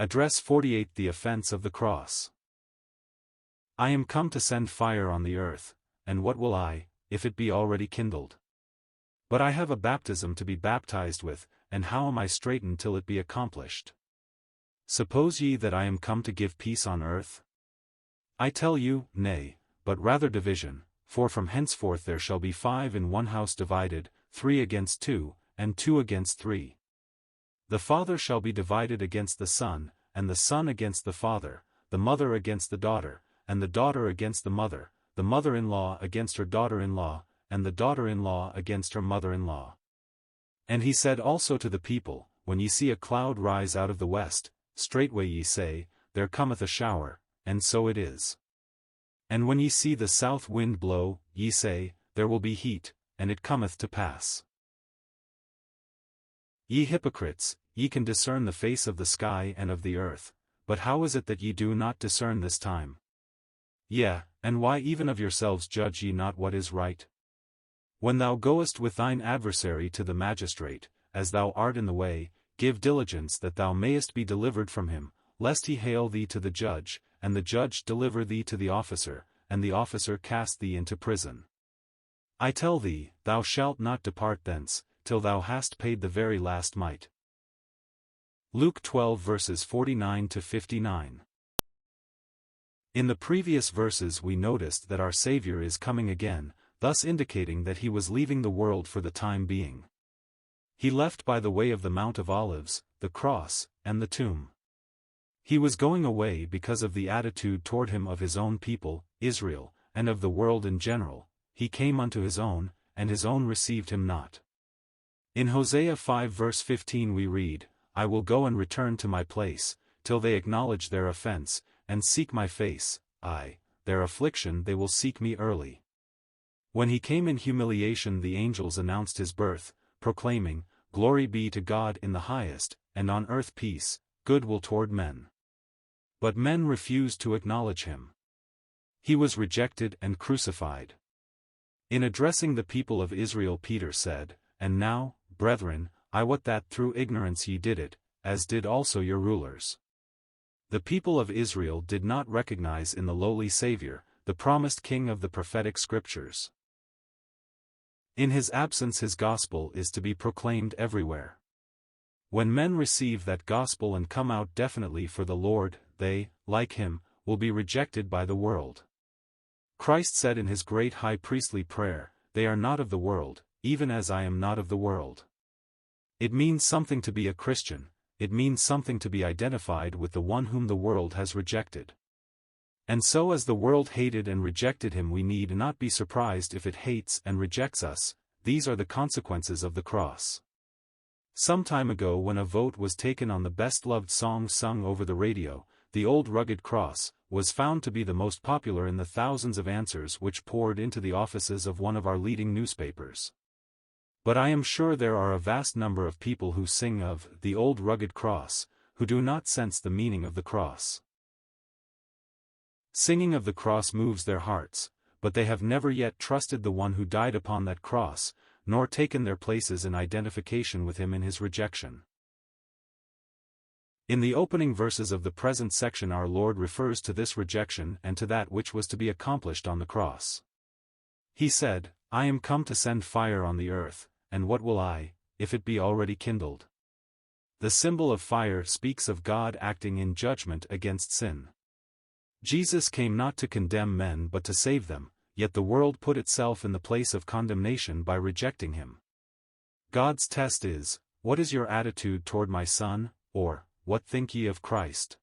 Address 48. The offense of the cross. I am come to send fire on the earth, and what will I, if it be already kindled? But I have a baptism to be baptized with, and how am I straitened till it be accomplished? Suppose ye that I am come to give peace on earth? I tell you, nay, but rather division, for from henceforth there shall be 5 in one house divided, 3 against 2, and 2 against 3. The father shall be divided against the son, and the son against the father, the mother against the daughter, and the daughter against the mother-in-law against her daughter-in-law, and the daughter-in-law against her mother-in-law. And he said also to the people, When ye see a cloud rise out of the west, straightway ye say, There cometh a shower, and so it is. And when ye see the south wind blow, ye say, There will be heat, and it cometh to pass. Ye hypocrites, ye can discern the face of the sky and of the earth, but how is it that ye do not discern this time? Yea, and why even of yourselves judge ye not what is right? When thou goest with thine adversary to the magistrate, as thou art in the way, give diligence that thou mayest be delivered from him, lest he hale thee to the judge, and the judge deliver thee to the officer, and the officer cast thee into prison. I tell thee, thou shalt not depart thence, till thou hast paid the very last mite. Luke 12 verses 49 to 59. In the previous verses we noticed that our Savior is coming again, thus indicating that he was leaving the world for the time being. He left by the way of the Mount of Olives, the cross, and the tomb. He was going away because of the attitude toward him of his own people, Israel, and of the world in general. He came unto his own, and his own received him not. In Hosea 5 verse 15 we read, I will go and return to my place, till they acknowledge their offense, and seek my face, their affliction they will seek me early. When he came in humiliation the angels announced his birth, proclaiming, Glory be to God in the highest, and on earth peace, goodwill toward men. But men refused to acknowledge him. He was rejected and crucified. In addressing the people of Israel Peter said, And now, brethren, I wot that through ignorance ye did it, as did also your rulers. The people of Israel did not recognize in the lowly Savior, the promised King of the prophetic scriptures. In his absence his gospel is to be proclaimed everywhere. When men receive that gospel and come out definitely for the Lord, they, like him, will be rejected by the world. Christ said in his great high priestly prayer, They are not of the world, even as I am not of the world. It means something to be a Christian, it means something to be identified with the one whom the world has rejected. And so as the world hated and rejected him we need not be surprised if it hates and rejects us. These are the consequences of the cross. Some time ago when a vote was taken on the best-loved song sung over the radio, The Old Rugged Cross was found to be the most popular in the thousands of answers which poured into the offices of one of our leading newspapers. But I am sure there are a vast number of people who sing of the old rugged cross, who do not sense the meaning of the cross. Singing of the cross moves their hearts, but they have never yet trusted the one who died upon that cross, nor taken their places in identification with him in his rejection. In the opening verses of the present section our Lord refers to this rejection and to that which was to be accomplished on the cross. He said, I am come to send fire on the earth, and what will I, if it be already kindled? The symbol of fire speaks of God acting in judgment against sin. Jesus came not to condemn men but to save them, yet the world put itself in the place of condemnation by rejecting him. God's test is, what is your attitude toward my Son, or, what think ye of Christ?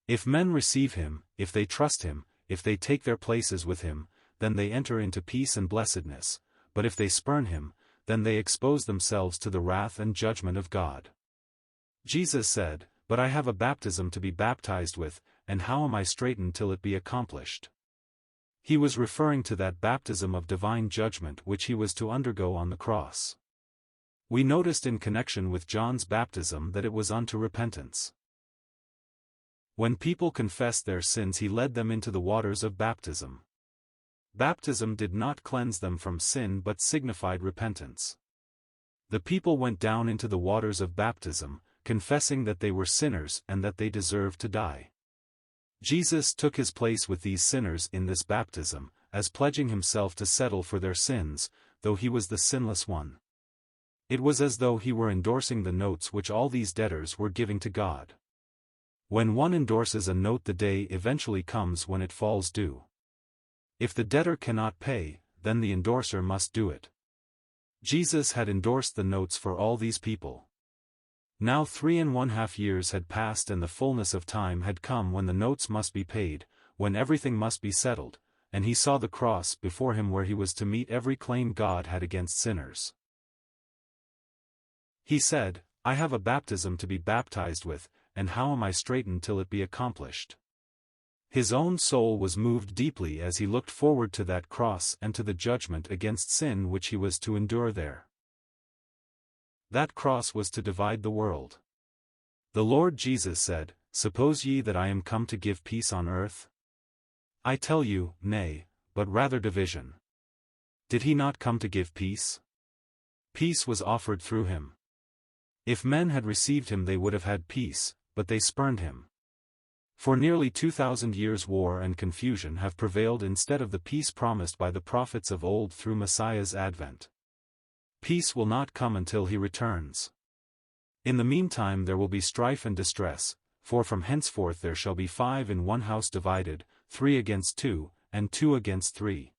If men receive him, if they trust him, if they take their places with him, then they enter into peace and blessedness, but if they spurn him, then they expose themselves to the wrath and judgment of God. Jesus said, But I have a baptism to be baptized with, and how am I straitened till it be accomplished? He was referring to that baptism of divine judgment which he was to undergo on the cross. We noticed in connection with John's baptism that it was unto repentance. When people confessed their sins he led them into the waters of baptism. Baptism did not cleanse them from sin but signified repentance. The people went down into the waters of baptism, confessing that they were sinners and that they deserved to die. Jesus took his place with these sinners in this baptism, as pledging himself to settle for their sins, though he was the sinless one. It was as though he were endorsing the notes which all these debtors were giving to God. When one endorses a note, the day eventually comes when it falls due. If the debtor cannot pay, then the endorser must do it. Jesus had endorsed the notes for all these people. Now 3½ years had passed and the fullness of time had come when the notes must be paid, when everything must be settled, and he saw the cross before him where he was to meet every claim God had against sinners. He said, "I have a baptism to be baptized with, and how am I straitened till it be accomplished?" His own soul was moved deeply as he looked forward to that cross and to the judgment against sin which he was to endure there. That cross was to divide the world. The Lord Jesus said, "Suppose ye that I am come to give peace on earth? I tell you, nay, but rather division." Did he not come to give peace? Peace was offered through him. If men had received him they would have had peace, but they spurned him. For nearly 2,000 years war and confusion have prevailed instead of the peace promised by the prophets of old through Messiah's advent. Peace will not come until he returns. In the meantime there will be strife and distress, for from henceforth there shall be 5 in one house divided, 3 against 2, and 2 against 3.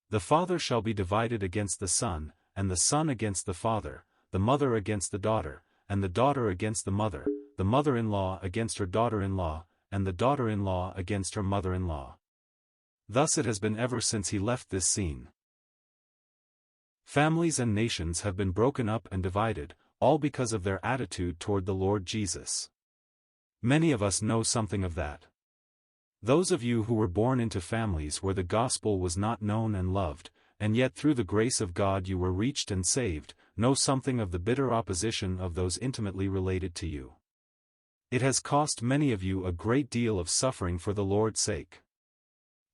The father shall be divided against the son, and the son against the father, the mother against the daughter, and the daughter against the mother-in-law against her daughter-in-law, and the daughter-in-law against her mother-in-law. Thus it has been ever since he left this scene. Families and nations have been broken up and divided, all because of their attitude toward the Lord Jesus. Many of us know something of that. Those of you who were born into families where the gospel was not known and loved, and yet through the grace of God you were reached and saved, know something of the bitter opposition of those intimately related to you. It has cost many of you a great deal of suffering for the Lord's sake.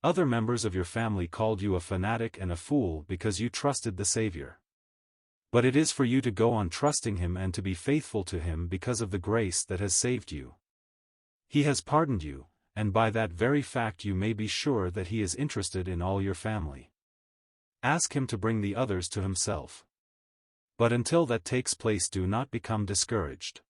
Other members of your family called you a fanatic and a fool because you trusted the Savior. But it is for you to go on trusting Him and to be faithful to Him because of the grace that has saved you. He has pardoned you, and by that very fact you may be sure that He is interested in all your family. Ask Him to bring the others to Himself. But until that takes place, do not become discouraged.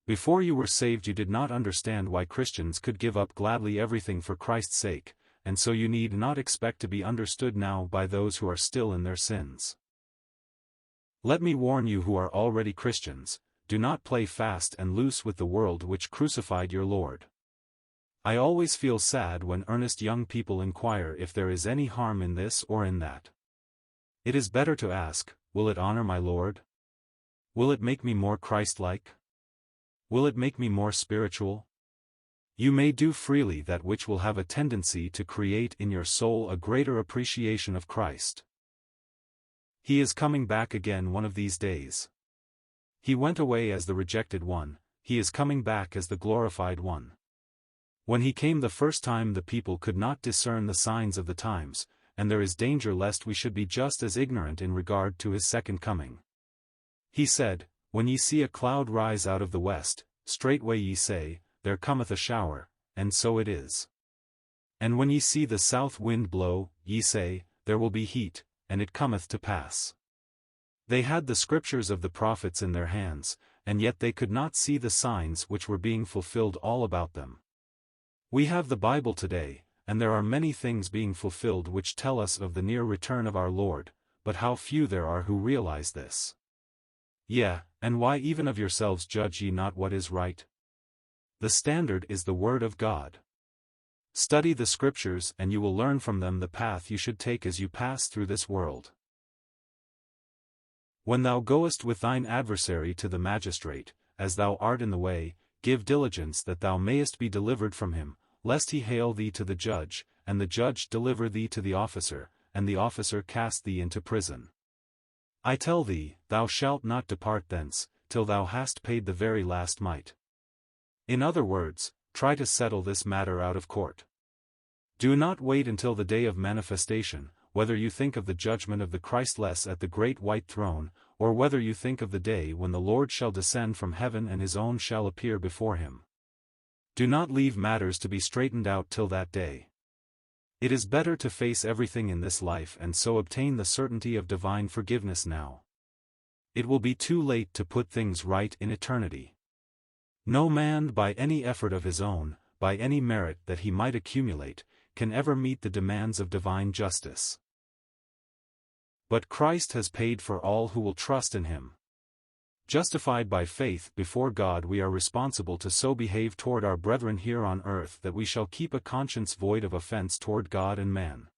Before you were saved you did not understand why Christians could give up gladly everything for Christ's sake, and so you need not expect to be understood now by those who are still in their sins. Let me warn you who are already Christians, do not play fast and loose with the world which crucified your Lord. I always feel sad when earnest young people inquire if there is any harm in this or in that. It is better to ask, will it honor my Lord? Will it make me more Christ-like? Will it make me more spiritual? You may do freely that which will have a tendency to create in your soul a greater appreciation of Christ. He is coming back again one of these days. He went away as the rejected one, he is coming back as the glorified one. When he came the first time the people could not discern the signs of the times, and there is danger lest we should be just as ignorant in regard to his second coming. He said, "When ye see a cloud rise out of the west, straightway ye say, There cometh a shower, and so it is. And when ye see the south wind blow, ye say, There will be heat, and it cometh to pass." They had the scriptures of the prophets in their hands, and yet they could not see the signs which were being fulfilled all about them. We have the Bible today, and there are many things being fulfilled which tell us of the near return of our Lord, but how few there are who realize this. Yea, and why even of yourselves judge ye not what is right? The standard is the Word of God. Study the Scriptures and you will learn from them the path you should take as you pass through this world. When thou goest with thine adversary to the magistrate, as thou art in the way, give diligence that thou mayest be delivered from him, lest he hale thee to the judge, and the judge deliver thee to the officer, and the officer cast thee into prison. I tell thee, thou shalt not depart thence, till thou hast paid the very last mite. In other words, try to settle this matter out of court. Do not wait until the day of manifestation, whether you think of the judgment of the Christless at the great white throne, or whether you think of the day when the Lord shall descend from heaven and his own shall appear before him. Do not leave matters to be straightened out till that day. It is better to face everything in this life and so obtain the certainty of divine forgiveness now. It will be too late to put things right in eternity. No man by any effort of his own, by any merit that he might accumulate, can ever meet the demands of divine justice. But Christ has paid for all who will trust in him. Justified by faith before God, we are responsible to so behave toward our brethren here on earth that we shall keep a conscience void of offense toward God and man.